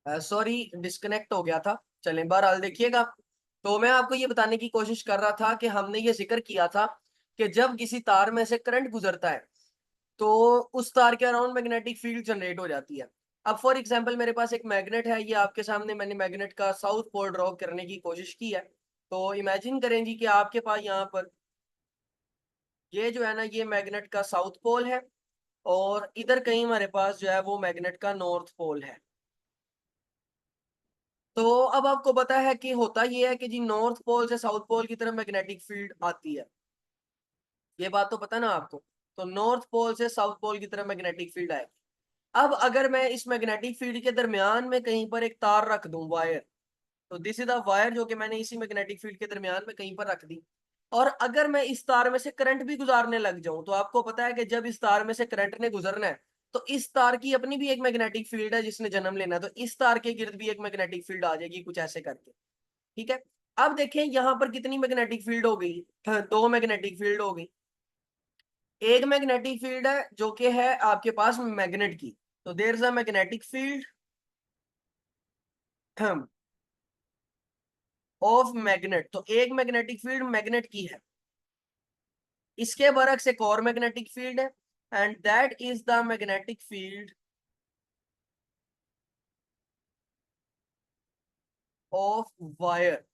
Sorry, disconnect हो गया था। चलें, बहरहाल देखिएगा। तो मैं आपको ये बताने की कोशिश कर रहा था कि हमने ये जिक्र किया था कि जब किसी तार में से करंट गुजरता है तो उस तार के अराउंड मैग्नेटिक फील्ड जनरेट हो जाती है। अब फॉर एग्जांपल मेरे पास एक मैग्नेट है, ये आपके सामने मैंने मैग्नेट का साउथ पोल ड्रॉ करने की कोशिश की है। तो इमेजिन करें जी कि आपके पास यहाँ पर ये जो है ना, ये मैग्नेट का साउथ पोल है और इधर कहीं हमारे पास जो है वो मैग्नेट का नॉर्थ पोल है। तो अब आपको पता है कि होता ये है कि जी नॉर्थ पोल से साउथ पोल की तरफ मैग्नेटिक फील्ड आती है। ये बात तो पता ना आपको। तो नॉर्थ पोल से साउथ पोल की तरफ मैग्नेटिक फील्ड आएगी। अब अगर मैं इस मैग्नेटिक फील्ड के दरमियान में कहीं पर एक तार रख दूं, वायर, तो दिस इज द वायर जो कि मैंने इसी मैग्नेटिक फील्ड के दरमियान में कहीं पर रख दी। और अगर मैं इस तार में से करंट भी गुजारने लग जाऊं, तो आपको पता है कि जब इस तार में से करंट ने गुजरना है तो इस तार की अपनी भी एक मैग्नेटिक फील्ड है जिसने जन्म लेना है, तो इस तार के गिर्द भी एक मैग्नेटिक फील्ड आ जाएगी, कुछ ऐसे करके। ठीक है। अब देखें यहाँ पर कितनी मैग्नेटिक फील्ड हो गई। दो मैग्नेटिक फील्ड हो गई। एक मैग्नेटिक फील्ड है जो कि है आपके पास मैग्नेट की, तो there is a magnetic field of magnet. तो एक मैग्नेटिक फील्ड मैग्नेट की है, इसके बरक्स एक और मैग्नेटिक फील्ड है, and that is the magnetic field of wire.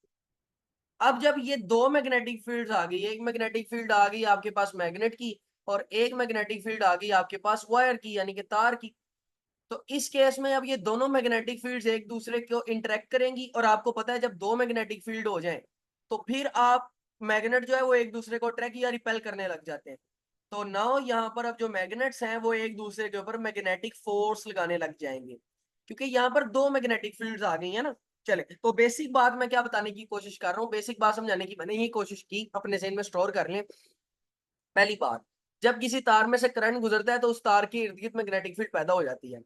अब जब ये दो मैग्नेटिक फील्ड्स आ गई, एक मैग्नेटिक फील्ड आ गई आपके पास मैग्नेट की और एक मैग्नेटिक फील्ड आ गई आपके पास वायर की, यानी कि तार की। तो इस केस में अब ये दोनों मैग्नेटिक फील्ड्स एक दूसरे को इंटरेक्ट करेंगी, और आपको पता है जब दो मैग्नेटिक फील्ड हो जाएं तो फिर आप मैग्नेट जो है वो एक दूसरे को अट्रैक्ट या रिपेल करने लग जाते हैं। तो नाउ यहाँ पर अब जो मैग्नेट्स हैं वो एक दूसरे के ऊपर मैग्नेटिक फोर्स लगाने लग जाएंगे, क्योंकि यहाँ पर दो मैग्नेटिक फील्ड्स आ गई है ना। चले, तो बेसिक बात मैं क्या बताने की कोशिश कर रहा हूँ, बेसिक बात समझाने की मैंने यही कोशिश की, अपने ज़हन में स्टोर कर लें। पहली बात, जब किसी तार में से करंट गुजरता है तो उस तार के इर्द गिर्द मैग्नेटिक फील्ड पैदा हो जाती है।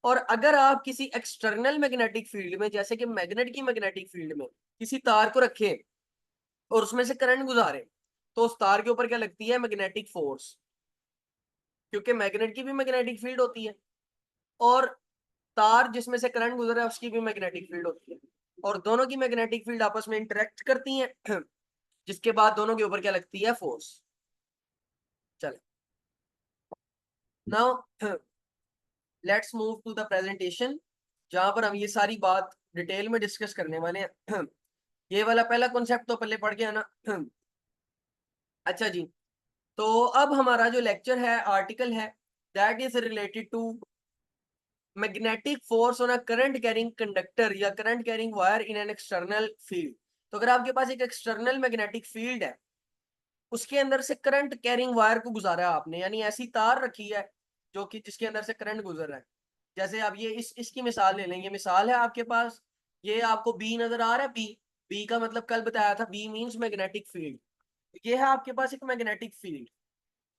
और अगर आप किसी एक्सटर्नल मैग्नेटिक फील्ड में, जैसे कि मैग्नेट की मैग्नेटिक फील्ड में किसी तार को रखें और उसमें से करंट गुजारे, तो उस तार के ऊपर क्या लगती है, मैग्नेटिक फोर्स, क्योंकि मैग्नेट की भी मैग्नेटिक फील्ड होती है और तार जिसमें से करंट गुजर रहा है उसकी भी मैग्नेटिक फील्ड होती है, और दोनों की मैग्नेटिक फील्ड आपस में इंटरेक्ट करती हैं जिसके बाद दोनों के ऊपर क्या लगती है, फोर्स। चले, now let's move to the presentation, जहां पर हम ये सारी बात डिटेल में डिस्कस करने वाले हैं। ये वाला पहला कॉन्सेप्ट तो पहले पढ़ गया ना। अच्छा जी, तो अब हमारा जो लेक्चर है, आर्टिकल है, that is related to magnetic force on a current carrying conductor या current carrying wire in an external field. तो अगर आपके पास एक एक्सटर्नल मैग्नेटिक फील्ड है, उसके अंदर से करंट कैरिंग वायर को गुजारा है आपने, यानी ऐसी तार रखी है जो कि जिसके अंदर से करंट गुजर रहा है। जैसे आप ये इसकी मिसाल ले लें, ये मिसाल है आपके पास, ये आपको बी नजर आ रहा है, बी। बी का मतलब कल बताया था, बी मींस मैग्नेटिक फील्ड। ये है आपके पास एक मैग्नेटिक फील्ड,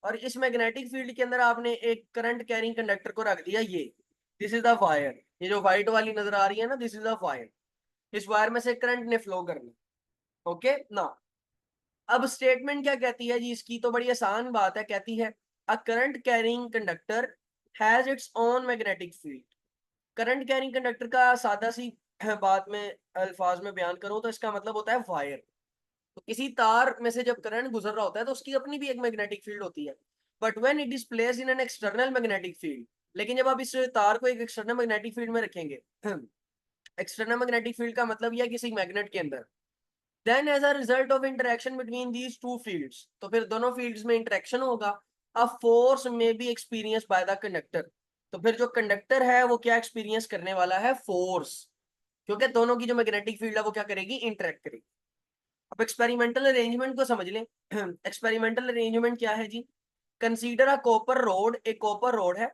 और इस मैग्नेटिक फील्ड के अंदर आपने एक करंट कैरिंग कंडक्टर को रख दिया, ये दिस इज द वायर। ये जो व्हाइट वाली नजर आ रही है ना, दिस इज द वायर। इस वायर में से करंट ने फ्लो करना। ओके ना। अब स्टेटमेंट क्या कहती है जी, इसकी तो बड़ी आसान बात है, कहती है अ current carrying conductor has its own magnetic field. Current carrying conductor का सादा सी बात में अल्फाज में बयान करूं तो इसका मतलब होता है वायर। तो किसी तार में से जब करंट गुजर रहा होता है तो उसकी अपनी भी एक मैग्नेटिक फील्ड होती है, but when it is placed in an external magnetic field. लेकिन जब आप इस तार को एक एक्सटर्नल मैग्नेटिक फील्ड में रखेंगे, एक्सटर्नल मैग्नेटिक फील्ड का मतलब यह है किसी मैग्नेट के अंदर, then as a result of interaction between these two fields, तो फिर दोनों फील्ड्स में इंटरेक्शन होगा। A force may be experience by the conductor. तो फिर जो कंडक्टर है वो क्या एक्सपीरियंस करने वाला है, फोर्स, क्योंकि दोनों की जो मैग्नेटिक फील्ड है वो क्या करेगी, इंटरेक्ट करेगी। अब एक्सपेरिमेंटल अरेंजमेंट को समझ लें। एक्सपेरिमेंटल अरेंजमेंट क्या है जी, कंसीडर अ कॉपर रोड, एक कॉपर रोड है,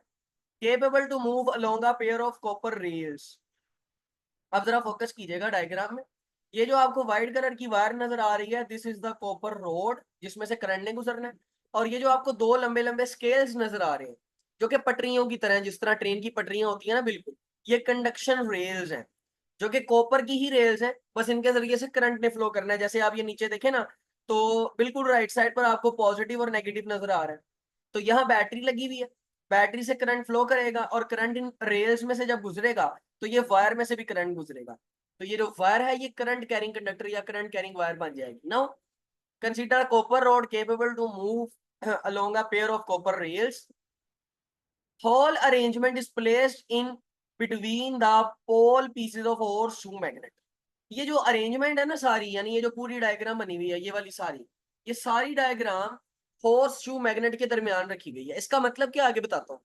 capable to move along a pair of copper rails. अब जरा फोकस कीजिएगा डायग्राम में। ये जो आपको व्हाइट कलर की वायर नजर आ रही है, this is the copper road जिसमें से करंट ने गुजरना है। और ये जो आपको दो लंबे लंबे स्केल्स नजर आ रहे हैं जो कि पटरियों की तरह, जिस तरह ट्रेन की पटरियां होती है ना, बिल्कुल, ये कंडक्शन रेल्स हैं जो कि कॉपर की ही रेल्स हैं, बस इनके जरिए से करंट ने फ्लो करना है। जैसे आप ये नीचे देखें ना, तो बिल्कुल राइट साइड पर आपको पॉजिटिव और नेगेटिव नजर आ रहा है। तो यहाँ बैटरी लगी हुई है, बैटरी से करंट फ्लो करेगा और करंट इन रेल्स में से जब गुजरेगा तो ये वायर में से भी करंट गुजरेगा। तो ये जो वायर है ये करंट कैरिंग कंडक्टर या करंट कैरिंग वायर बन जाएगी। Now consider copper rod capable to move along a pair of copper rails. whole arrangement is placed in between the pole pieces of horseshoe magnet। ये जो arrangement है ना सारी, यानी ये जो पूरी डायग्राम बनी हुई है ये वाली सारी, ये सारी डायग्राम हॉर्स शू मैग्नेट के दरमियान रखी गई है। इसका मतलब क्या आगे बताता हूँ।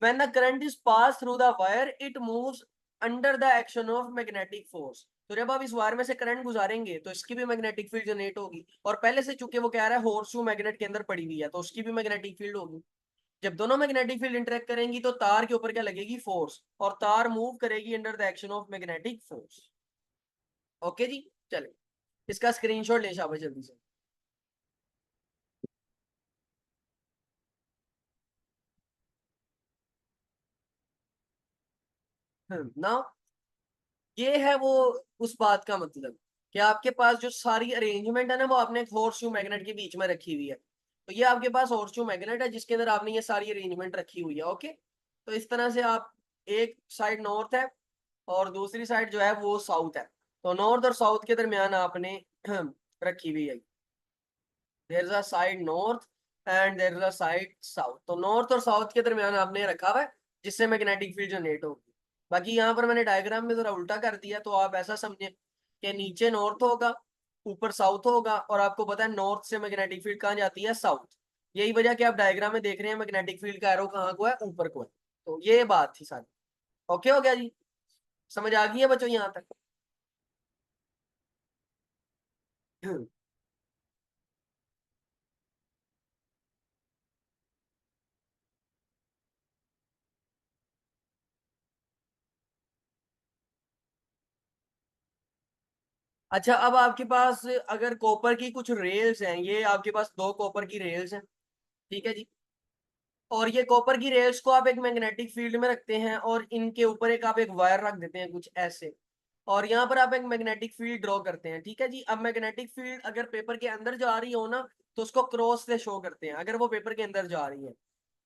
When the current is passed through the wire, it moves under the action of magnetic force। तो जब आप इस वायर में से करंट गुजारेंगे तो इसकी भी मैग्नेटिक फील्ड जनरेट होगी, और पहले से चूंकि वो कह रहा है हॉर्स शू मैग्नेट के अंदर पड़ी हुई है तो उसकी भी मैग्नेटिक फील्ड होगी। जब दोनों मैग्नेटिक फील्ड इंटरेक्ट करेंगी तो तार के ऊपर क्या लगेगी, फोर्स, और तार मूव करेगी under the action of magnetic force. Okay जी, चले इसका स्क्रीनशॉट ले शाबाश जल्दी से। ना ये है वो उस बात का मतलब कि आपके पास जो सारी अरेंजमेंट है ना वो आपने एक हॉर्स शू मैग्नेट के बीच में रखी हुई है। तो ये आपके पास हॉर्स शू मैग्नेट है जिसके अंदर आपने ये सारी अरेंजमेंट रखी हुई है। ओके, तो इस तरह से आप, एक साइड नॉर्थ है और दूसरी साइड जो है वो साउथ है, तो नॉर्थ और साउथ के दरमियान आपने रखी हुई है। There is a side north end there is a side south. तो नॉर्थ और साउथ के दरमियान आपने रखा हुआ है जिससे मैग्नेटिक फील्ड जनरेट होगी। बाकी यहाँ पर मैंने डायग्राम में जरा उल्टा कर दिया, तो आप ऐसा समझे कि नीचे नॉर्थ होगा, ऊपर साउथ होगा, और आपको पता है नॉर्थ से मैग्नेटिक फील्ड कहाँ जाती है, साउथ। यही वजह कि आप डायग्राम में देख रहे हैं मैग्नेटिक फील्ड का एरो कहाँ को है, ऊपर को है। तो ये बात थी सारी। ओके हो गया जी, समझ आ गई है बच्चों यहाँ तक। अच्छा, अब आपके पास अगर कॉपर की कुछ रेल्स हैं, ये आपके पास दो कॉपर की रेल्स हैं, ठीक है जी, और ये कॉपर की रेल्स को आप एक मैग्नेटिक फील्ड में रखते हैं और इनके ऊपर एक आप एक वायर रख देते हैं कुछ ऐसे, और यहाँ पर आप एक मैग्नेटिक फील्ड ड्रॉ करते हैं, ठीक है जी। अब मैग्नेटिक फील्ड अगर पेपर के अंदर जा रही हो ना तो उसको क्रॉस से शो करते हैं। अगर वो पेपर के अंदर जा रही है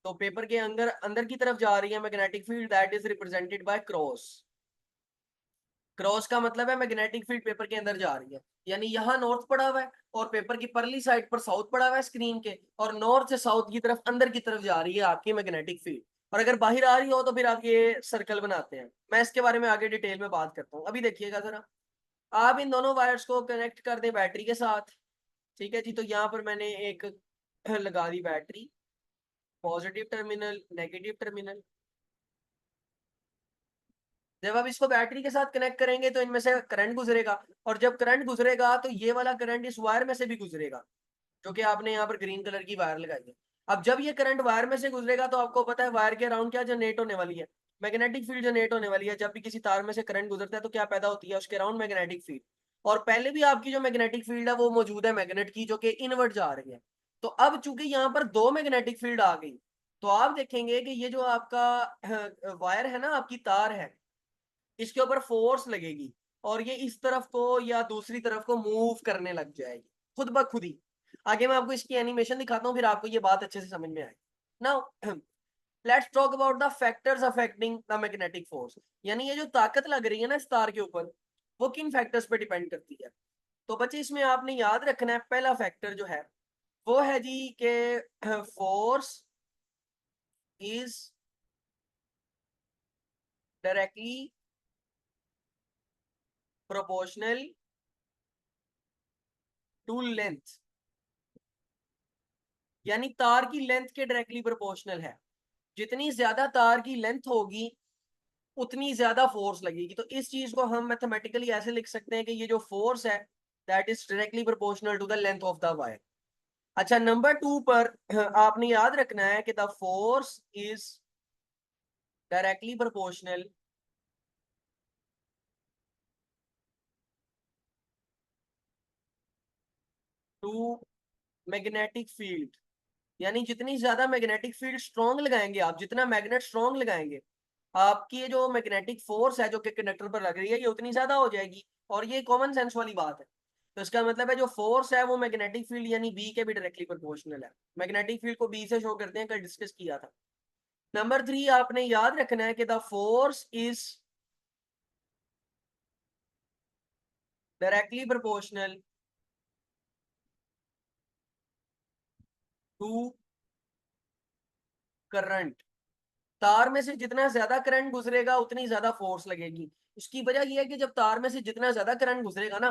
तो पेपर के अंदर अंदर की तरफ जा रही है magnetic field, that is represented by cross. Cross का मतलब है मैग्नेटिक फील्ड पेपर के अंदर जा रही है, यानी यहाँ नॉर्थ पड़ा हुआ है और पेपर की परली साइड पर साउथ पड़ा हुआ है स्क्रीन के, और नॉर्थ से साउथ की तरफ अंदर की तरफ जा रही है आपकी मैग्नेटिक फील्ड। और अगर बाहर आ रही हो तो फिर आप ये सर्कल बनाते हैं। मैं इसके बारे में आगे डिटेल में बात करता हूँ, अभी देखिएगा जरा। आप इन दोनों वायर्स को कनेक्ट कर दें बैटरी के साथ, ठीक है जी। तो यहाँ पर मैंने एक लगा दी battery, positive terminal negative terminal. जब आप इसको बैटरी के साथ कनेक्ट करेंगे तो इनमें से करंट गुजरेगा, और जब करंट गुजरेगा तो ये वाला करंट इस वायर में से भी गुजरेगा, जो कि आपने यहाँ पर ग्रीन कलर की वायर लगाई है। अब जब ये करंट वायर में से गुजरेगा तो आपको पता है वायर के अराउंड क्या जनरेट होने वाली है, मैग्नेटिक फील्ड जनरेट होने वाली है। जब भी किसी तार में से करंट गुजरता है तो क्या पैदा होती है, उसके अराउंड मैग्नेटिक फील्ड। और पहले भी आपकी जो मैग्नेटिक फील्ड है वो मौजूद है मैग्नेट की, जो कि इनवर्ट जा रही है। तो अब चूंकि यहाँ पर दो मैग्नेटिक फील्ड आ गई, तो आप देखेंगे कि ये जो आपका वायर है ना, आपकी तार है, इसके ऊपर फोर्स लगेगी और ये इस तरफ को या दूसरी तरफ को मूव करने लग जाएगी खुद ब खुद ही। आगे मैं आपको इसकी एनिमेशन दिखाता हूँ, फिर आपको ये बात अच्छे से समझ में आएगी। Now let's talk about the factors affecting the magnetic force. यानी ये जो ताकत लग रही है ना इस तार के ऊपर, वो किन फैक्टर्स पे डिपेंड करती है। तो बच्चे इसमें आपने याद रखना है, पहला फैक्टर जो है वो है जी के force is directly proportional to length. यानी तार की लेंथ के डायरेक्टली प्रोपोर्शनल है। जितनी ज्यादा तार की लेंथ होगी उतनी ज्यादा फोर्स लगेगी। तो इस चीज को हम मैथमेटिकली ऐसे लिख सकते हैं कि ये जो फोर्स है that is directly proportional to the length of the wire. अच्छा, नंबर 2 पर आपने याद रखना है कि the force is directly proportional to magnetic field. यानी जितनी ज्यादा मैग्नेटिक फील्ड स्ट्रॉन्ग लगाएंगे आप, जितना मैग्नेट स्ट्रॉन्ग लगाएंगे, आपकी ये जो मैग्नेटिक फोर्स है जो कि कंडक्टर पर लग रही है ये उतनी ज्यादा हो जाएगी। और ये कॉमन सेंस वाली बात है। तो इसका मतलब है जो फोर्स है वो मैग्नेटिक फील्ड यानी बी के भी डायरेक्टली प्रोपोर्शनल है। मैग्नेटिक फील्ड को बी से शो करते हैं, कल डिस्कस किया था। नंबर 3 आपने याद रखना है कि the force is directly proportional to current. तार में से जितना ज्यादा करंट गुजरेगा उतनी ज्यादा फोर्स लगेगी। उसकी वजह यह है कि जब तार में से जितना ज्यादा करंट गुजरेगा ना,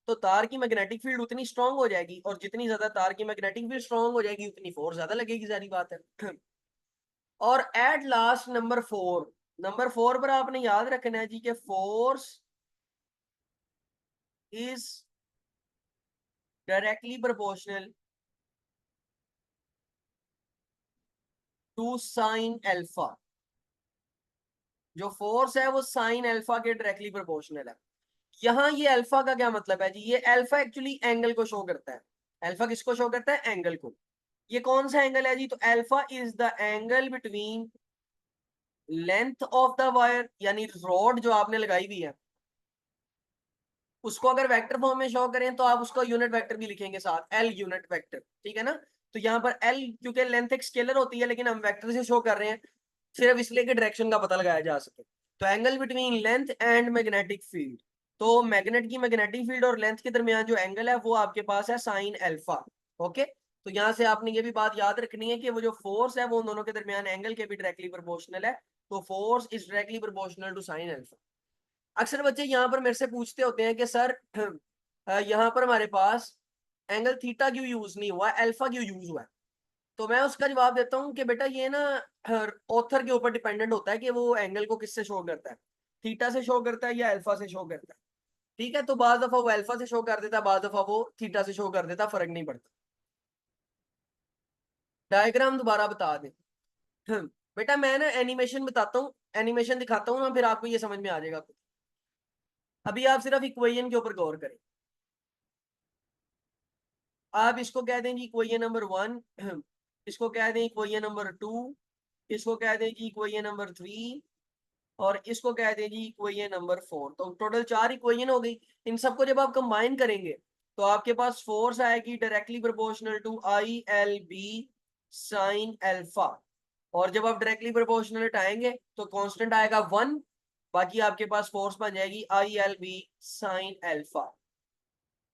तो तार की मैग्नेटिक फील्ड उतनी स्ट्रांग हो जाएगी, और जितनी ज्यादा तार की मैग्नेटिक फील्ड स्ट्रांग हो जाएगी उतनी फोर्स ज्यादा लगेगी, सारी बात है। और एट लास्ट नंबर 4 पर आपने याद रखना है जी कि force is directly proportional to sine alpha. जो फोर्स है वो साइन एल्फा के डायरेक्टली प्रोपोर्शनल है। यहाँ ये अल्फा का क्या मतलब है जी? ये अल्फा एक्चुअली एंगल को शो करता है। अल्फा किसको शो करता है? एंगल को। ये कौन सा एंगल है जी? तो alpha is the angle between length of the wire, यानी रॉड जो आपने लगाई हुई है उसको अगर वेक्टर फॉर्म में शो करें तो आप उसको यूनिट वेक्टर भी लिखेंगे साथ, एल यूनिट वेक्टर, ठीक है ना। तो यहाँ पर एल, क्योंकि लेंथ एक स्केलर होती है लेकिन हम वेक्टर से शो कर रहे हैं सिर्फ इसलिए कि डायरेक्शन का पता लगाया जा सके। तो angle between length and magnetic field, तो मैग्नेट की मैग्नेटिक फील्ड और लेंथ के दरमियान जो एंगल है वो आपके पास है साइन एल्फा। ओके, तो यहाँ से आपने ये भी बात याद रखनी है कि वो जो फोर्स है वो उन दोनों के दरमियान एंगल के भी डायरेक्टली प्रोपोर्शनल है। तो force is directly proportional to sine alpha. अक्सर बच्चे यहाँ पर मेरे से पूछते होते हैं कि सर यहाँ पर हमारे पास एंगल थीटा क्यों यूज नहीं हुआ, अल्फा क्यों यूज हुआ है? तो मैं उसका जवाब देता हूँ कि बेटा ये ना ऑथर के ऊपर डिपेंडेंट होता है कि वो एंगल को किससे शो करता है, थीटा से शो करता है या अल्फा से शो करता है। ठीक है, तो बाज दफा वो अल्फा से शो कर देता है, बाज दफा वो थीटा से शो कर देता, फर्क नहीं पड़ता। डायग्राम दोबारा बता दे। बेटा मैं ना एनिमेशन बताता हूँ, एनिमेशन दिखाता हूँ ना, फिर आपको ये समझ में आ जाएगा। अभी आप सिर्फ इक्वेशन के ऊपर गौर करें। आप इसको कह दें जी इक्वेशन नंबर 1, इसको कह दें इक्वेशन नंबर 2, इसको कह दें जी इक्वेशन नंबर 3, और इसको कह दें जी इक्वेशन नंबर 4। तो टोटल 4 इक्वेशन हो गई। इन सबको जब आप कंबाइन करेंगे तो आपके पास फोर्स आएगी directly proportional to I L B sine alpha. और जब आप डायरेक्टली प्रोपोर्शनल हटाएंगे तो कांस्टेंट आएगा 1, बाकी आपके पास फोर्स बन जाएगी I L B sine alpha.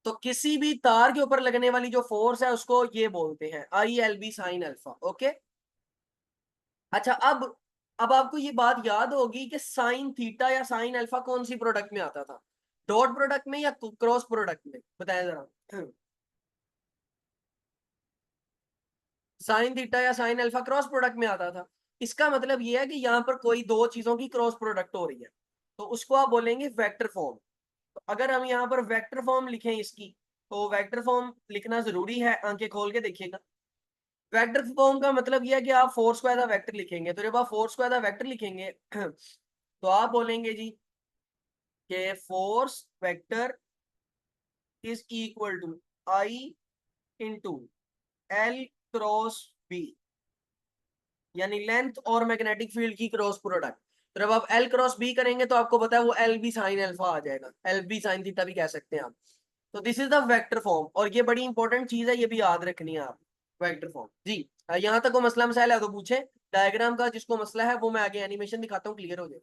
तो किसी भी तार के ऊपर लगने वाली जो फोर्स है उसको ये बोलते हैं I L B sine alpha. Okay, अच्छा अब आपको ये बात याद होगी कि साइन थीटा या साइन अल्फा कौन सी प्रोडक्ट में आता था, डॉट प्रोडक्ट में या क्रॉस प्रोडक्ट में? बताया जरा। साइन थीटा या साइन अल्फा क्रॉस प्रोडक्ट में आता था। इसका मतलब ये है कि यहाँ पर कोई दो चीजों की क्रॉस प्रोडक्ट हो रही है, तो उसको आप बोलेंगे वेक्टर फॉर्म। तो अगर हम यहाँ पर वेक्टर फॉर्म लिखें इसकी, तो वेक्टर फॉर्म लिखना जरूरी है, आंखें खोल के देखिएगा। वेक्टर फॉर्म का मतलब यह है कि आप फोर्स को एज अ वेक्टर लिखेंगे। तो जब आप फोर्स को एज अ वेक्टर लिखेंगे तो आप बोलेंगे जी कि force vector is equal to I into L cross B, यानी लेंथ और मैग्नेटिक फील्ड की क्रॉस प्रोडक्ट। तो जब आप एल क्रॉस बी करेंगे तो आपको पता है वो एल बी साइन एल्फा आ जाएगा, एल बी साइन थीटा भी कह सकते हैं आप। तो this is the vector form, और ये बड़ी इंपॉर्टेंट चीज है, ये भी याद रखनी है आप। वेक्टर फॉर्म जी। यहाँ तक को मसला मसाइल है तो पूछे। डायग्राम का जिसको मसला है वो मैं आगे एनिमेशन दिखाता हूँ, क्लियर हो जाए।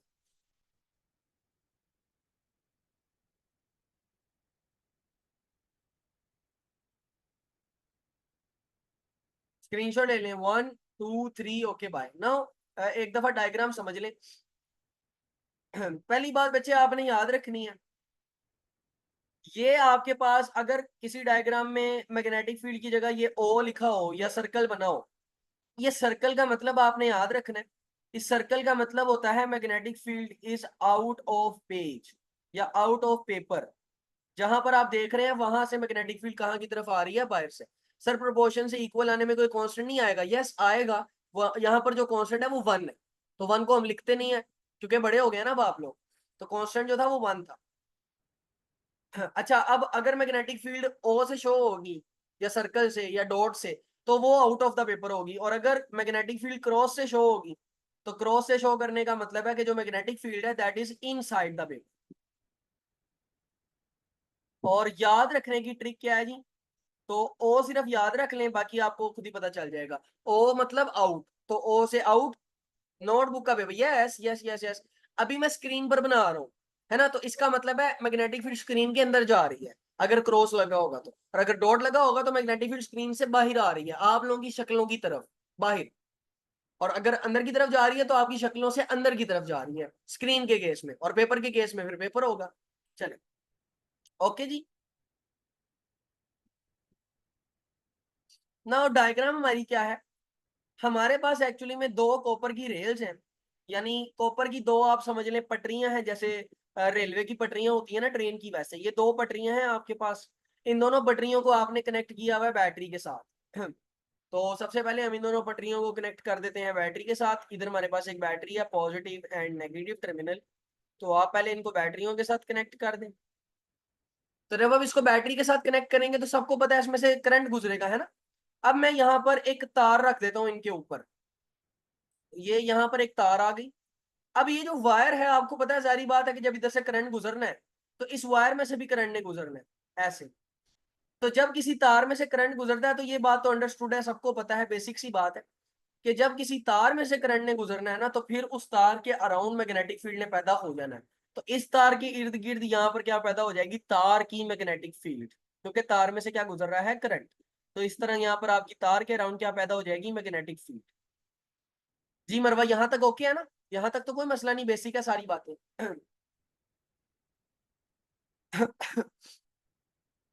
स्क्रीनशॉट ले लें, 1 2 3, ओके बाय नाउ। एक दफा डायग्राम समझ लें। पहली बात बच्चे आपने याद रखनी है, ये आपके पास अगर किसी डायग्राम में मैग्नेटिक फील्ड की जगह ये ओ लिखा हो या सर्कल बना हो, ये सर्कल का मतलब आपने याद रखना है। इस सर्कल का मतलब होता है magnetic field is out of page या आउट ऑफ पेपर। जहां पर आप देख रहे हैं वहां से मैग्नेटिक फील्ड कहाँ की तरफ आ रही है? बाहर से। सर प्रोपोर्शन से इक्वल आने में कोई कांस्टेंट नहीं आएगा? यस आएगा। यहाँ पर जो कांस्टेंट है वो 1 है, तो 1 को हम लिखते नहीं है क्योंकि बड़े हो गए ना अब आप लोग। तो कांस्टेंट जो था वो 1 था। अच्छा, अब अगर मैग्नेटिक फील्ड ओ से शो होगी या सर्कल से या डॉट से, तो वो आउट ऑफ द पेपर होगी। और अगर मैग्नेटिक फील्ड क्रॉस से शो होगी, तो क्रॉस से शो करने का मतलब है कि जो मैग्नेटिक फील्ड है that is inside the paper. और याद रखने की ट्रिक क्या है जी? तो ओ सिर्फ याद रख लें, बाकी आपको खुद ही पता चल जाएगा। ओ मतलब आउट, तो ओ से आउट, नोटबुक का paper. Yes yes yes yes, अभी मैं स्क्रीन पर बना रहा हूँ। है ना। तो इसका मतलब है मैग्नेटिक फील्ड स्क्रीन के अंदर जा रही है अगर क्रॉस लगा होगा तो, और अगर डॉट लगा होगा तो मैग्नेटिक फील्ड स्क्रीन से बाहर आ रही है आप लोगों की शक्लों की तरफ बाहर। और अगर अंदर की तरफ जा रही है तो आपकी शक्लों से अंदर की तरफ जा रही है स्क्रीन के केस में, और पेपर के केस में फिर पेपर होगा। चले, ओके जी। ना डायग्राम हमारी क्या है, हमारे पास एक्चुअली में दो कॉपर की रेल्स हैं, यानी कॉपर की दो आप समझ लें पटरियां हैं, जैसे रेलवे की पटरियां होती है ना ट्रेन की, वैसे ये दो पटरियां हैं आपके पास। इन दोनों पटरियों को आपने कनेक्ट किया हुआ है बैटरी के साथ। तो सबसे पहले हम इन दोनों पटरियों को कनेक्ट कर देते हैं बैटरी के साथ। इधर हमारे पास एक बैटरी है, पॉजिटिव एंड नेगेटिव टर्मिनल। तो आप पहले इनको बैटरियों के साथ कनेक्ट कर दें। तो जब हम इसको बैटरी के साथ कनेक्ट करेंगे तो सबको पता है इसमें से करंट गुजरेगा, है ना। अब मैं यहाँ पर एक तार रख देता हूँ इनके ऊपर, ये यहाँ पर एक तार आ गई। अब ये जो वायर है आपको पता है, सारी बात है कि जब इधर से करंट गुजरना है तो इस वायर में से भी करंट ने गुजरना है ऐसे। तो जब किसी तार में से करंट गुजरता है तो ये बात तो अंडरस्टूड है, सबको पता है, बेसिक सी बात है कि जब किसी तार में से करंट ने गुजरना है ना तो फिर उस तार के अराउंड मैग्नेटिक फील्ड ने पैदा हो जाना है। तो इस तार के इर्द गिर्द यहाँ पर क्या पैदा हो जाएगी, तार की मैग्नेटिक फील्ड, क्योंकि तार में से क्या गुजर रहा है, करंट। तो इस तरह यहाँ पर आपकी तार के अराउंड क्या पैदा हो जाएगी, मैग्नेटिक फील्ड। जी मरवा, यहाँ तक ओके है ना, यहाँ तक तो कोई मसला नहीं, बेसिक है सारी बातें।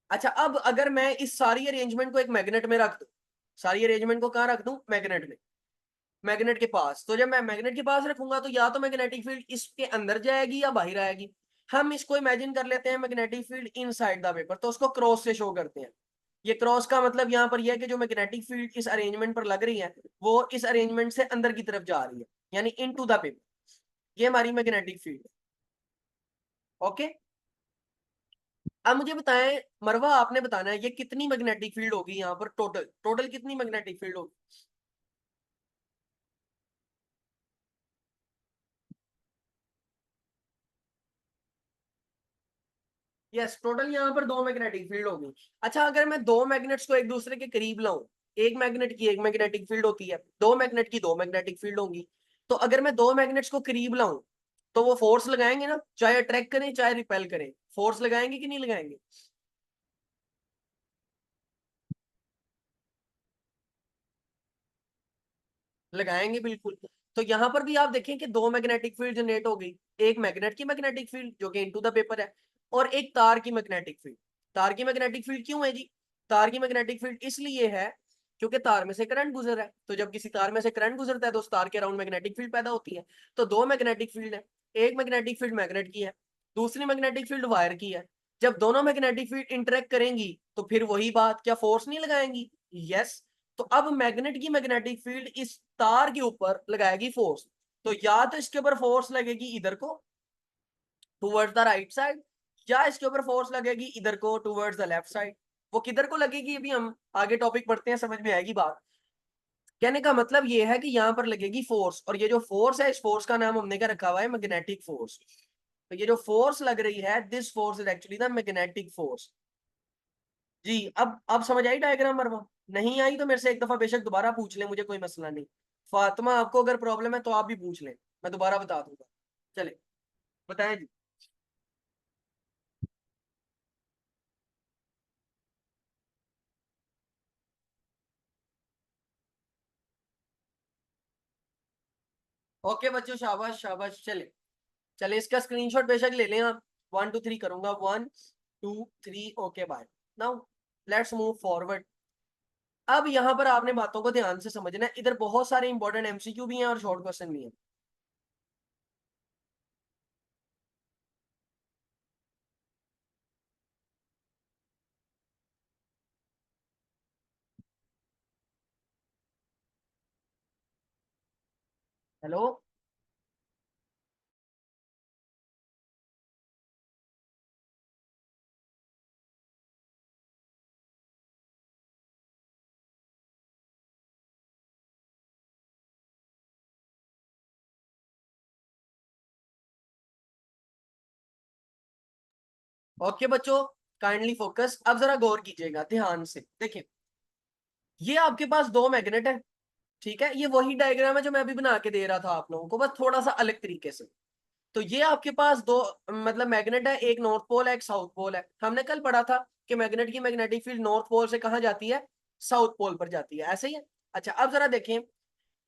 अच्छा, अब अगर मैं इस सारी अरेंजमेंट को एक मैग्नेट में रख दूं, सारी अरेंजमेंट को कहाँ रख दूं, मैग्नेट में, मैग्नेट के पास। तो जब मैं मैग्नेट के पास रखूंगा तो या तो मैग्नेटिक फील्ड इसके अंदर जाएगी या बाहर आएगी। हम इसको इमेजिन कर लेते हैं magnetic field inside the paper, तो उसको क्रॉस से शो करते हैं। ये क्रॉस का मतलब यहाँ पर यह है कि जो मैग्नेटिक फील्ड इस अरेंजमेंट पर लग रही है वो इस अरेंजमेंट से अंदर की तरफ जा रही है, यानी इनटू द पेपर। ये हमारी मैग्नेटिक फील्ड है, ओके। अब मुझे बताएं मरवा, आपने बताना है ये कितनी मैग्नेटिक फील्ड होगी यहाँ पर, टोटल टोटल कितनी मैग्नेटिक फील्ड होगी। यस, टोटल यहाँ पर दो मैग्नेटिक फील्ड होगी। अच्छा, अगर मैं दो मैग्नेट्स को एक दूसरे के करीब लाऊं, एक मैग्नेट की एक मैग्नेटिक फील्ड होती है, दो मैग्नेट की दो मैग्नेटिक फील्ड होंगी। तो अगर मैं दो मैग्नेट्स को करीब लाऊं तो वो फोर्स लगाएंगे ना, चाहे अट्रैक्ट करें चाहे रिपेल करें, फोर्स लगाएंगे कि नहीं लगाएंगे। लगाएंगे बिल्कुल। तो यहाँ पर भी आप देखें कि दो मैग्नेटिक फील्ड जनरेट हो गई, एक मैग्नेट की मैग्नेटिक फील्ड जो कि इनटू द पेपर है, और एक तार की मैग्नेटिक फील्ड। तार की मैग्नेटिक फील्ड क्यों है जी, तार की मैग्नेटिक फील्ड इसलिए है क्योंकि तार में से करंट गुजर रहा है। तो जब किसी तार में से करंट गुजरता है तो उस तार के अराउंड मैग्नेटिक फील्ड पैदा होती है। तो दो मैग्नेटिक फील्ड है, एक मैग्नेटिक फील्ड मैग्नेट की है, दूसरी मैग्नेटिक फील्ड वायर की है। जब दोनों मैग्नेटिक फील्ड इंटरेक्ट करेंगी तो फिर वही बात, क्या फोर्स नहीं लगाएंगी, यस। तो अब मैग्नेट की मैग्नेटिक फील्ड इस तार के ऊपर लगाएगी फोर्स। तो या तो इसके ऊपर फोर्स लगेगी इधर को टूवर्ड्स द राइट साइड, या इसके ऊपर फोर्स लगेगी इधर को टूवर्ड्स द लेफ्ट साइड। वो किधर को लगेगी अभी हम आगे टॉपिक पढ़ते हैं समझ में आएगी बात। कहने का मतलब ये है कि यहाँ पर लगेगी फोर्स, और ये जो फोर्स है इस फोर्स का नाम हमने क्या रखा हुआ है, मैग्नेटिक फोर्स। तो ये जो फोर्स लग रही है, this force is actually the magnetic force. जी, अब समझ आई डायग्राम मरवा, नहीं आई तो मेरे से एक दफा बेशक दोबारा पूछ ले, मुझे कोई मसला नहीं। फातिमा, आपको अगर प्रॉब्लम है तो आप भी पूछ लें, मैं दोबारा बता दूंगा। चले, बताएं जी। ओके बच्चों, शाबाश शाबाश। चले चले, इसका स्क्रीनशॉट बेशक ले लें आप। 1 2 3 करूंगा, 1 2 3, okay bye. Now let's move forward. अब यहाँ पर आपने बातों को ध्यान से समझना है, इधर बहुत सारे इंपॉर्टेंट एमसीक्यू भी हैं और शॉर्ट क्वेश्चन भी हैं। हेलो। ओके बच्चों, काइंडली फोकस, अब जरा गौर कीजिएगा ध्यान से, देखिए ये आपके पास दो मैग्नेट है, ठीक है। ये वही डायग्राम है जो मैं अभी बना के दे रहा था आप लोगों को, बस थोड़ा सा अलग तरीके से। तो ये आपके पास दो मतलब मैग्नेट है, एक नॉर्थ पोल है एक साउथ पोल है। हमने कल पढ़ा था कि मैग्नेट की मैग्नेटिक फील्ड नॉर्थ पोल से कहाँ जाती है, साउथ पोल पर जाती है, ऐसे ही है। अच्छा अब जरा देखें,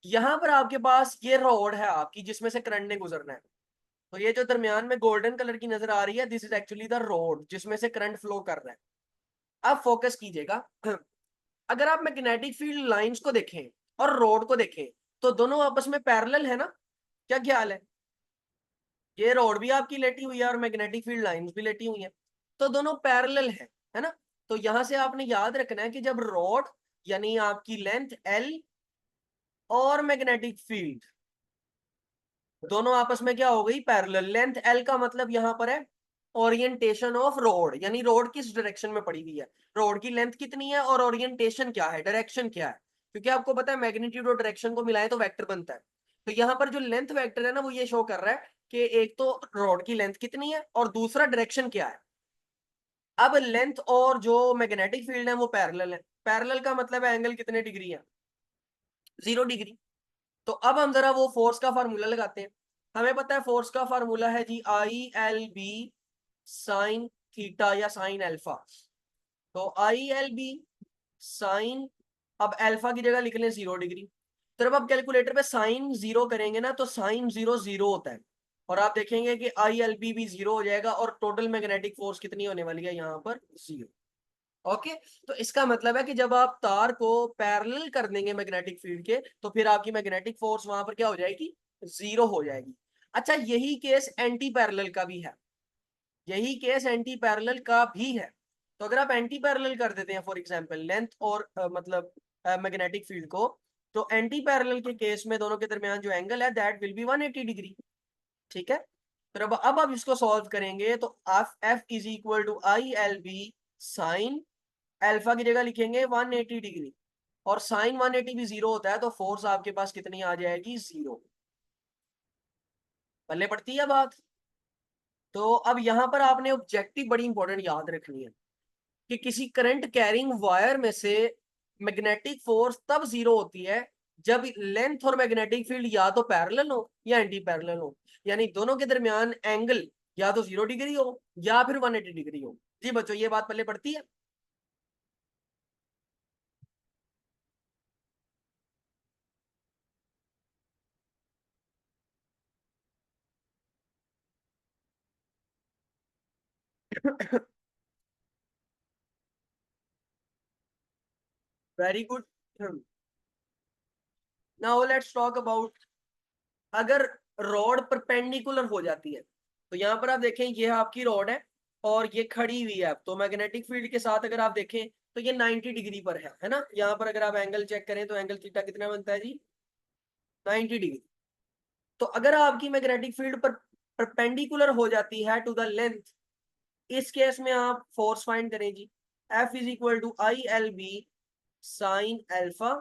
यहां पर आपके पास ये रॉड है आपकी जिसमें से करंट ने गुजरना है। तो ये जो दरमियान में गोल्डन कलर की नजर आ रही है, this is actually the road जिसमें से करंट फ्लो कर रहा है। अब फोकस कीजिएगा, अगर आप मैग्नेटिक फील्ड लाइंस को देखें और रोड को देखें तो दोनों आपस में पैरेलल है ना, क्या ख्याल है? ये रोड भी आपकी लेटी हुई है और मैग्नेटिक फील्ड लाइंस भी लेटी हुई है, तो दोनों पैरेलल है ना। तो यहां से आपने याद रखना है कि जब रोड यानी आपकी लेंथ एल और मैग्नेटिक फील्ड दोनों आपस में क्या हो गई, पैरेलल, लेंथ एल का मतलब यहां पर है ओरिएंटेशन ऑफ रोड, यानी रोड किस डायरेक्शन में पड़ी हुई है, रोड की लेंथ कितनी है और ओरिएंटेशन क्या है, डायरेक्शन क्या है। क्योंकि आपको पता है मैग्नीट्यूड और डायरेक्शन को मिलाए तो वेक्टर बनता है। तो यहाँ पर जो लेंथ वेक्टर है ना वो ये शो कर रहा है कि एक तो रोड की लेंथ कितनी है और दूसरा डायरेक्शन क्या है। अब लेंथ और जो मैग्नेटिक फील्ड है वो पैरेलल है, पैरेलल का मतलब है एंगल कितने डिग्री है, 0 डिग्री। तो अब हम जरा वो फोर्स का फार्मूला लगाते हैं। हमें पता है फोर्स का फार्मूला है जी I L B sign theta या साइन अल्फा। तो I L B साइन, अब अल्फा की जगह लिख लें 0 डिग्री। तो जब आप कैलकुलेटर पे साइन 0 करेंगे ना तो साइन 0 0 होता है, और आप देखेंगे कि I L B भी 0 हो जाएगा और टोटल मैग्नेटिक फोर्स कितनी होने वाली है यहाँ पर, 0। ओके, तो इसका मतलब है कि जब आप तार को पैरेलल कर देंगे मैग्नेटिक फील्ड के तो फिर आपकी मैग्नेटिक फोर्स वहां पर क्या हो जाएगी, 0 हो जाएगी। अच्छा यही केस एंटी पैरेलल का भी है, यही केस एंटी पैरेलल का भी है। तो अगर आप एंटी पैरेलल कर देते हैं फॉर एग्जांपल लेंथ और मतलब मैग्नेटिक फील्ड को, तो एंटी पैरेलल के केस में दोनों के दरमियान जो एंगल है दैट विल बी 180 डिग्री। ठीक है, फिर अब आप इसको सॉल्व करेंगे तो F is equal to I L B sine alpha की जगह लिखेंगे 180 डिग्री, और साइन 180 भी 0 होता है तो फोर्स आपके पास कितनी आ जाएगी, 0। पल्ले पड़ती है बात। तो अब यहां पर आपने ऑब्जेक्टिव बड़ी इंपॉर्टेंट याद रखनी है कि किसी करंट कैरिंग वायर में से मैग्नेटिक फोर्स तब 0 होती है जब लेंथ और मैग्नेटिक फील्ड या तो पैरेलल हो या एंटी पैरेलल हो, यानी दोनों के दरमियान एंगल या तो 0 डिग्री हो या फिर 180 डिग्री हो। जी बच्चों ये बात पल्ले पड़ती है। Very good. Now let's talk about, अगर रॉड परपेंडिकुलर हो जाती है, तो यहां पर आप देखें ये आपकी रॉड है और ये खड़ी हुई है, तो मैग्नेटिक फील्ड के साथ अगर आप देखें तो ये 90 डिग्री पर है ना। यहाँ पर अगर आप एंगल चेक करें तो एंगल थीटा कितना बनता है जी, 90 डिग्री। तो अगर आपकी मैग्नेटिक फील्ड पर परपेंडिकुलर हो जाती है टू द लेंथ, इस केस में आप फोर्स फाइंड करें जी, F is equal to I L B sine alpha.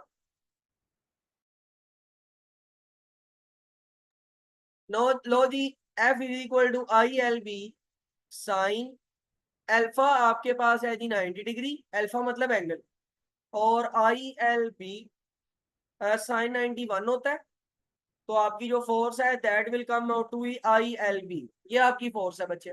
लो जी, F is equal to I L B sine alpha आपके पास है जी 90 डिग्री, अल्फा मतलब एंगल, और I L B साइन 91 होता है। तो आपकी जो फोर्स है that will come out to I L B, ये आपकी फोर्स है बच्चे।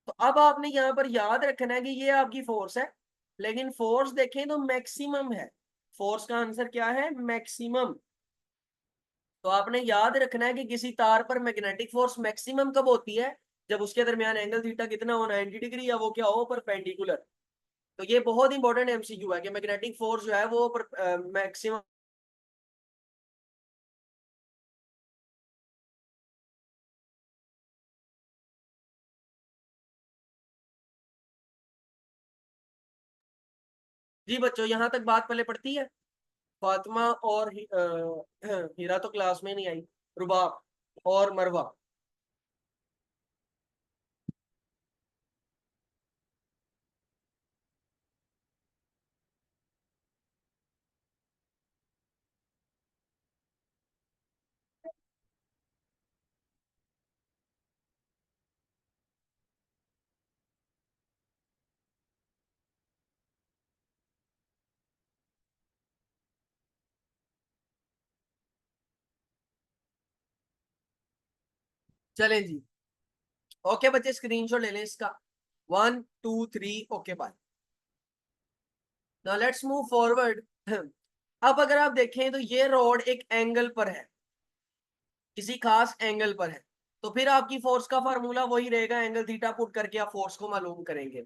तो अब आपने यहाँ पर याद रखना है कि ये आपकी फोर्स है, लेकिन फोर्स देखें तो मैक्सिमम है, फोर्स का आंसर क्या है, मैक्सिमम। तो आपने याद रखना है कि किसी तार पर मैग्नेटिक फोर्स मैक्सिमम कब होती है, जब उसके दरमियान एंगल थीटा कितना हो, 90 डिग्री, या वो क्या हो, परपेंडिकुलर। तो ये बहुत इंपॉर्टेंट MCQ है कि मैग्नेटिक फोर्स जो है वो मैक्सिमम। जी बच्चों यहाँ तक बात पहले पड़ती है। फातिमा और हीरा तो क्लास में नहीं आई, रुबाब और मरवा। चले जी, ओके बच्चे, स्क्रीनशॉट ले लें इसका। 1 2 3 okay bye. Now let's move forward. अब अगर आप देखें तो ये रॉड एक एंगल पर है, किसी खास एंगल पर है, तो फिर आपकी फोर्स का फार्मूला वही रहेगा, एंगल थीटा पुट करके आप फोर्स को मालूम करेंगे।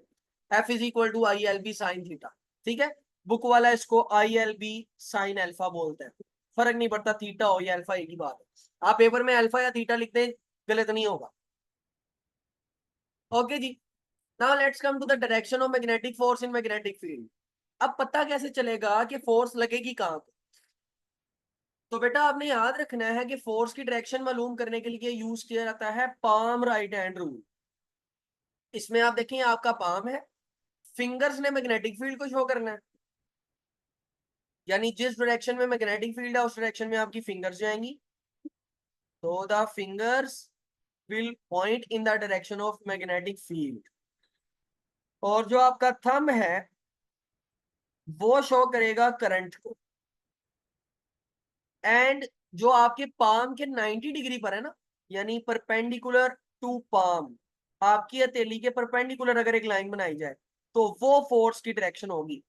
F is equal to I L B sine theta. ठीक है, बुक वाला इसको I L B sine alpha बोलते हैं, फर्क नहीं पड़ता थीटा हो या अल्फा, एक ही बात है। आप पेपर में अल्फा या थीटा लिखते हैं, गलत नहीं होगा। ओके जी, now let's come to the direction of magnetic force in magnetic field. अब पता कैसे चलेगा कि फोर्स लगेगी कहां पे? तो बेटा आपने याद रखना है कि फोर्स की डायरेक्शन मालूम करने के लिए यूज किया जाता है पाम राइट हैंड रूल। इसमें आप देखें आपका पाम है, फिंगर्स ने मैग्नेटिक फील्ड को शो करना है, यानी जिस डायरेक्शन में मैग्नेटिक फील्ड है उस डायरेक्शन में आपकी फिंगर्स जाएंगी। तो the fingers will point in the direction of magnetic field, और जो आपका थंब है वो शो करेगा करंट को। एंड जो आपके पाम के 90 डिग्री पर है ना, यानी परपेंडिकुलर टू पाम, आपकी हथेली के परपेंडिकुलर अगर एक लाइन बनाई जाए तो वो फोर्स की डायरेक्शन होगी।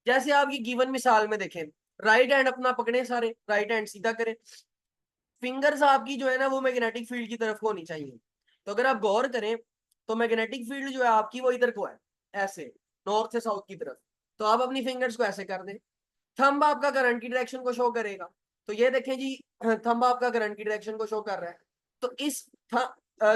जैसे आप ये गिवन मिसाल में देखें, राइट हैंड अपना पकड़े, सारे राइट हैंड सीधा करें, फिंगर्स आपकी जो है ना वो मैग्नेटिक फील्ड की तरफ को होनी चाहिए। तो अगर आप गौर करें तो मैग्नेटिक फील्ड जो है आपकी वो इधर को है, ऐसे नॉर्थ से साउथ की तरफ। तो आप अपनी फिंगर्स को ऐसे कर दें, थंब आपका करंट की डायरेक्शन को शो करेगा। तो ये देखें जी, थंब आपका करंट की डायरेक्शन को शो कर रहा है। तो इस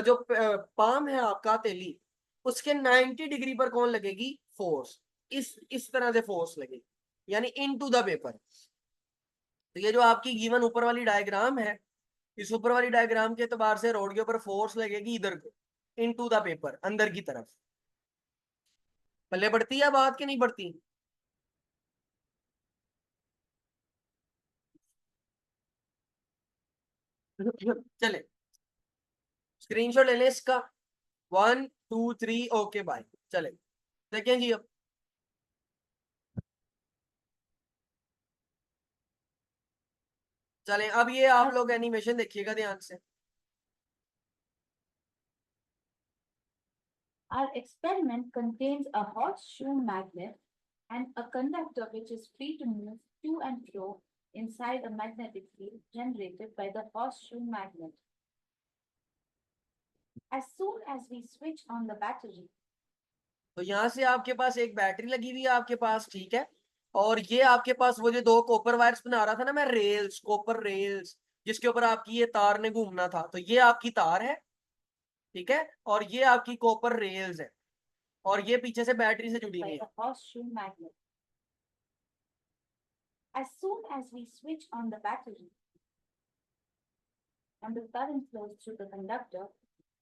जो पाम है आपका हथेली, उसके 90 डिग्री पर कौन लगेगी? फोर्स। इस तरह से फोर्स लगेगी, यानी इन टू द पेपर। तो ये जो आपकी गिवन ऊपर वाली डायग्राम है, इस ऊपर वाली डायग्राम के एतबार से रोड के ऊपर फोर्स लगेगी इधर को, इन टू द पेपर, अंदर की तरफ। पल्ले बढ़ती है बात कि नहीं बढ़ती? चले, स्क्रीनशॉट ले लें इसका। 1 2 3 ओके बाय। चले देखें जी, अब चले, अब ये आप लोग एनिमेशन देखिएगा ध्यान से। Our experiment contains a horseshoe magnet and a conductor which is free to move to and fro inside a magnetic field generated by the horseshoe magnet. As soon as we switch on the battery, तो यहाँ से आपके पास एक battery लगी हुई है आपके पास, ठीक है, और ये आपके पास वो जो दो कॉपर वायर्स बना रहा था ना मैं, रेल्स, कॉपर रेल्स, जिसके ऊपर आपकी ये तार ने घूमना था, तो ये आपकी तार है, ठीक है, और ये आपकी कॉपर रेल्स है, और ये पीछे से बैटरी से जुड़ी हुई by है। the horseshoe magnet. As soon as we switch on the battery and the current flows through the conductor,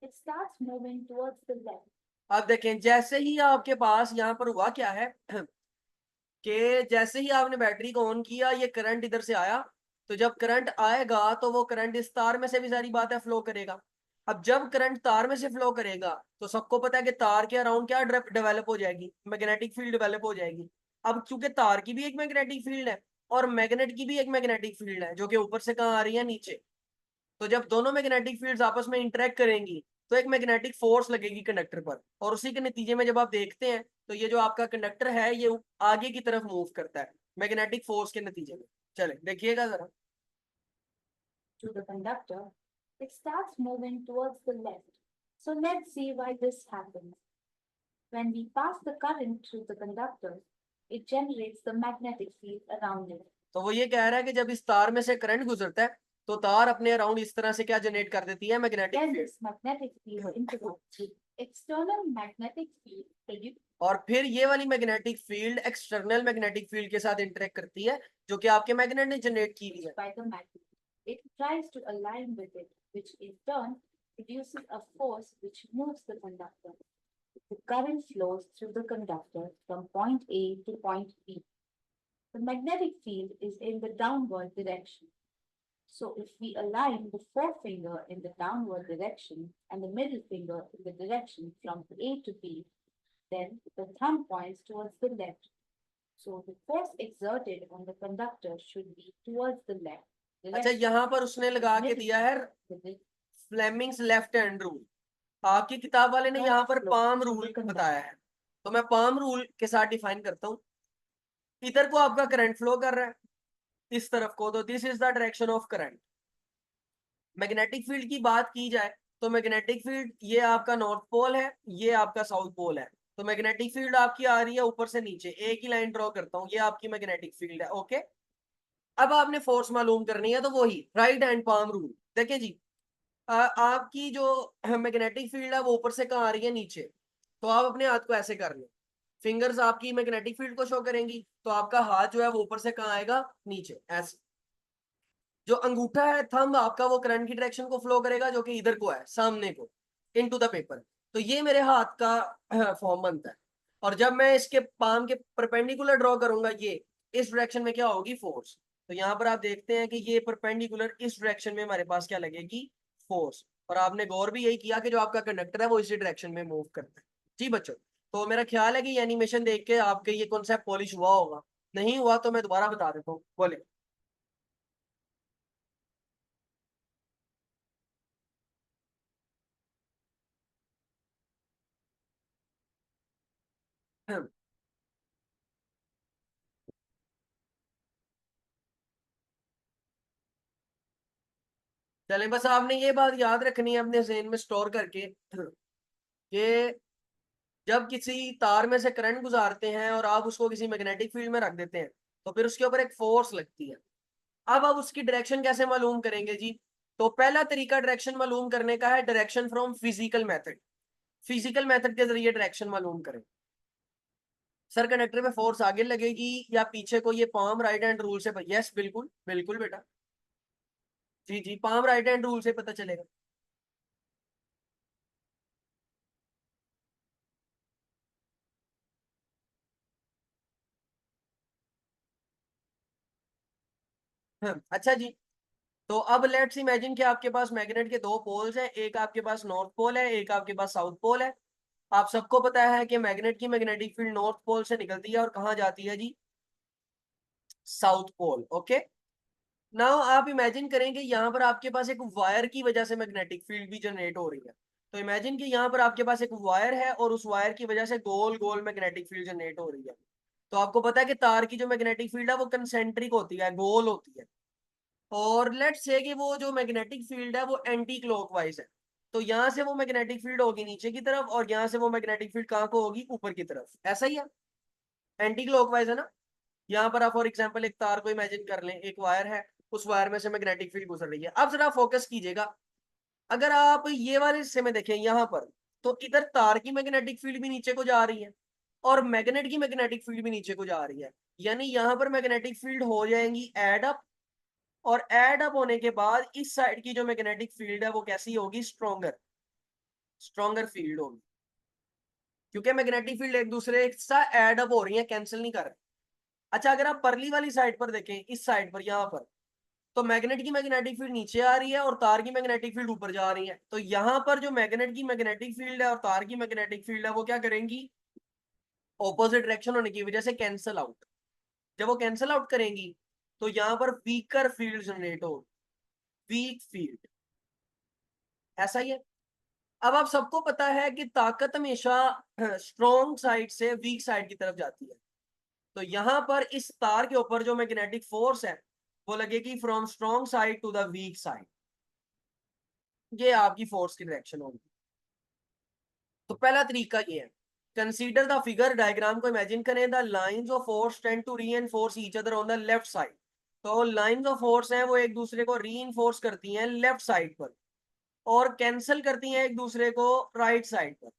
it starts moving towards the left. अब देखें, जैसे ही आपके पास यहाँ पर हुआ क्या है कि जैसे ही आपने बैटरी को ऑन किया, ये करंट इधर से आया, तो जब करंट आएगा तो वो करंट इस तार में से भी, सारी बात है, फ्लो करेगा। अब जब करंट तार में से फ्लो करेगा तो सबको पता है कि तार के अराउंड क्या डेवलप हो जाएगी? मैग्नेटिक फील्ड डेवलप हो जाएगी। अब क्योंकि तार की भी एक मैग्नेटिक फील्ड है और मैग्नेट की भी एक मैग्नेटिक फील्ड है, जो कि ऊपर से कहाँ आ रही है? नीचे। तो जब दोनों मैग्नेटिक फील्ड्स आपस में इंटरेक्ट करेंगी तो एक मैग्नेटिक फोर्स लगेगी कंडक्टर पर, और उसी के नतीजे में जब आप देखते हैं तो ये जो आपका कंडक्टर है ये आगे की तरफ मूव करता है मैग्नेटिक फोर्स के नतीजे में। चले देखिएगा जरा। To the conductor, it starts moving towards the left. So let's see why this happens. When we pass the current through the conductor, it generates the magnetic field around it. तो वो ये कह रहा है कि जब इस तार में से करंट गुजरता है तो तार अपने अराउंड इस तरह से क्या जनरेट कर देती है? Magnetic Then field. this magnetic field interacts with external magnetic field produced और फिर ये वाली magnetic field external magnetic field के साथ इंटरेक्ट करती है, जो कि आपके मैग्नेट ने जनरेट की हुई है। by the magnet. It tries to align with it, which in turn produces a force which moves the conductor. The current flows through the conductor from point A to point B. The magnetic field is in the downward direction. So if we align the forefinger in the downward direction and the middle finger in the direction from A to B, then the thumb points towards the left. So the force exerted on the conductor should be towards the left. अच्छा, यहाँ पर उसने लगा के दिया है Fleming's left hand rule. आपकी किताब वाले ने यहाँ पर पाम रूल बताया है, तो मैं पाम रूल के साथ डिफाइन करता हूँ। इधर को आपका करंट फ्लो कर रहा है, इस तरफ को, तो this is the direction of current. Magnetic field की बात की जाए तो मैग्नेटिक फील्ड ये आपका नॉर्थ पोल है, ये आपका साउथ पोल है। तो मैग्नेटिक फील्ड आपकी आ रही है ऊपर से नीचे, एक ही लाइन ड्रॉ करता हूँ, ये आपकी मैग्नेटिक फील्ड है। ओके, अब आपने फोर्स मालूम करनी है, तो वही राइट हैंड पाम रूल। देखिए जी, आपकी जो मैग्नेटिक फील्ड है वो ऊपर से कहाँ आ रही है, नीचे। तो आप अपने हाथ को ऐसे कर लें, फिंगर्स आपकी मैग्नेटिक फील्ड को शो करेंगी, तो आपका हाथ जो है वो ऊपर से कहाँ आएगा, नीचे ऐसे। जो अंगूठा है, थंब आपका, वो करंट की डायरेक्शन को फ्लो करेगा, जो कि इधर को है, सामने को, इनटू द पेपर। तो ये मेरे हाथ का फॉर्म बनता है। और जब मैं इसके पाम के परपेंडिकुलर ड्रॉ करूंगा, ये इस डायरेक्शन में क्या होगी, फोर्स। तो यहाँ पर आप देखते हैं कि ये परपेंडिकुलर इस डायरेक्शन में हमारे पास क्या लगेगी, फोर्स। और आपने गौर भी यही किया कि जो आपका कंडक्टर है वो इसी डायरेक्शन में मूव करता है। जी बच्चों, तो मेरा ख्याल है कि ये एनिमेशन देख के आपके ये कॉन्सेप्ट पॉलिश हुआ होगा। नहीं हुआ तो मैं दोबारा बता देता हूँ, बोले। चले, बस आपने ये बात याद रखनी है अपने ज़हन में स्टोर करके कि जब किसी तार में से करंट गुजारते हैं और आप उसको किसी मैग्नेटिक फील्ड में रख देते हैं, तो फिर उसके ऊपर एक फोर्स लगती है। अब आप उसकी डायरेक्शन कैसे मालूम करेंगे जी? तो पहला तरीका डायरेक्शन मालूम करने का है direction from physical method. Physical method के जरिए डायरेक्शन मालूम करें। सर, कंडक्टर में फोर्स आगे लगेगी या पीछे को, ये पाम राइट हैंड रूल से? यस, बिल्कुल बिल्कुल बेटा, जी जी, पाम राइट हैंड रूल से पता चलेगा। अच्छा जी, तो अब लेट्स इमेजिन कि आपके पास मैग्नेट के दो पोल्स हैं, एक आपके पास नॉर्थ पोल है, एक आपके पास साउथ पोल है। आप सबको पता है कि मैग्नेट की मैग्नेटिक फील्ड नॉर्थ पोल से निकलती है और कहाँ जाती है जी, साउथ पोल। ओके, नाउ आप इमेजिन करेंगे यहाँ पर आपके पास एक वायर की वजह से मैग्नेटिक फील्ड भी जनरेट हो रही है। तो इमेजिन कि यहाँ पर आपके पास एक वायर है और उस वायर की वजह से गोल गोल मैग्नेटिक फील्ड जनरेट हो रही है। तो आपको पता है कि तार की जो मैग्नेटिक फील्ड है वो कंसेंट्रिक होती है, गोल होती है। और लेट्स से कि वो जो मैग्नेटिक फील्ड है वो एंटी क्लॉकवाइज है। तो यहाँ से वो मैग्नेटिक फील्ड होगी नीचे की तरफ, और यहाँ से वो मैग्नेटिक फील्ड कहाँ को होगी, ऊपर की तरफ। ऐसा ही है, एंटी क्लॉकवाइज है ना। यहाँ पर आप फॉर एग्जांपल एक तार को इमेजिन कर लें, एक वायर है, उस वायर में से मैग्नेटिक फील्ड गुजर रही है। अब जरा फोकस कीजिएगा, अगर आप ये वाले हिस्से में देखें यहाँ पर, तो इधर तार की मैग्नेटिक फील्ड भी नीचे को जा रही है और मैग्नेट की मैग्नेटिक फील्ड भी नीचे को जा रही है। यानी यहाँ पर मैग्नेटिक फील्ड हो जाएंगी एड अप, और एड अप होने के बाद इस साइड की जो मैग्नेटिक फील्ड है वो कैसी होगी, स्ट्रॉन्गर, स्ट्रॉन्गर फील्ड होगी। क्योंकि मैग्नेटिक फील्ड एक दूसरे के साथ एड अप हो रही है, कैंसिल नहीं कर रहे। अच्छा, अगर आप परली वाली साइड पर देखें, इस साइड पर यहाँ पर, तो मैग्नेट की मैग्नेटिक फील्ड नीचे आ रही है और तार की मैग्नेटिक फील्ड ऊपर जा रही है। तो यहाँ पर जो मैग्नेट की मैग्नेटिक फील्ड है और तार की मैग्नेटिक फील्ड है वो क्या करेंगी, ऑपोजिट डायरेक्शन होने की वजह से कैंसल आउट। जब वो कैंसल आउट करेंगी तो यहाँ पर वीकर फील्ड जनरेट हो, वीक फील्ड। ऐसा ही है। अब आप सबको पता है कि ताकत हमेशा स्ट्रॉन्ग साइड से वीक साइड की तरफ जाती है। तो यहां पर इस तार के ऊपर जो मैग्नेटिक फोर्स है वो लगेगी from strong side to the weak side. ये आपकी फोर्स की डायरेक्शन होगी। तो पहला तरीका ये है, कंसीडर द फिगर डायग्राम को इमेजिन करें, the lines of force tend to reinforce each other on the left side. तो लाइंस ऑफ फोर्स हैं वो एक दूसरे को रीइंफोर्स करती हैं लेफ्ट साइड पर, और कैंसिल करती हैं एक दूसरे को राइट साइड पर।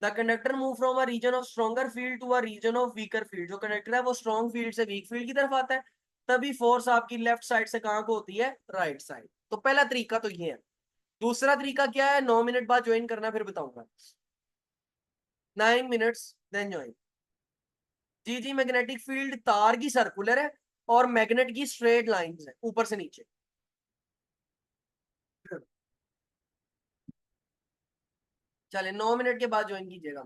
The conductor move from a region of stronger field to a region of weaker field. जो कंडक्टर है वो स्ट्रॉन्ग फील्ड से वीक फील्ड की तरफ आता है, तभी फोर्स आपकी लेफ्ट साइड से कहाँ को होती है, राइट साइड। तो पहला तरीका तो ये है। दूसरा तरीका क्या है, 9 मिनट बाद ज्वाइन करना, फिर बताऊंगा। 9 मिनट्स देन ज्वाइन। जी जी, मैग्नेटिक फील्ड तार की सर्कुलर है और मैग्नेट की स्ट्रेट लाइंस है ऊपर से नीचे। चले, 9 मिनट के बाद ज्वाइन कीजिएगा।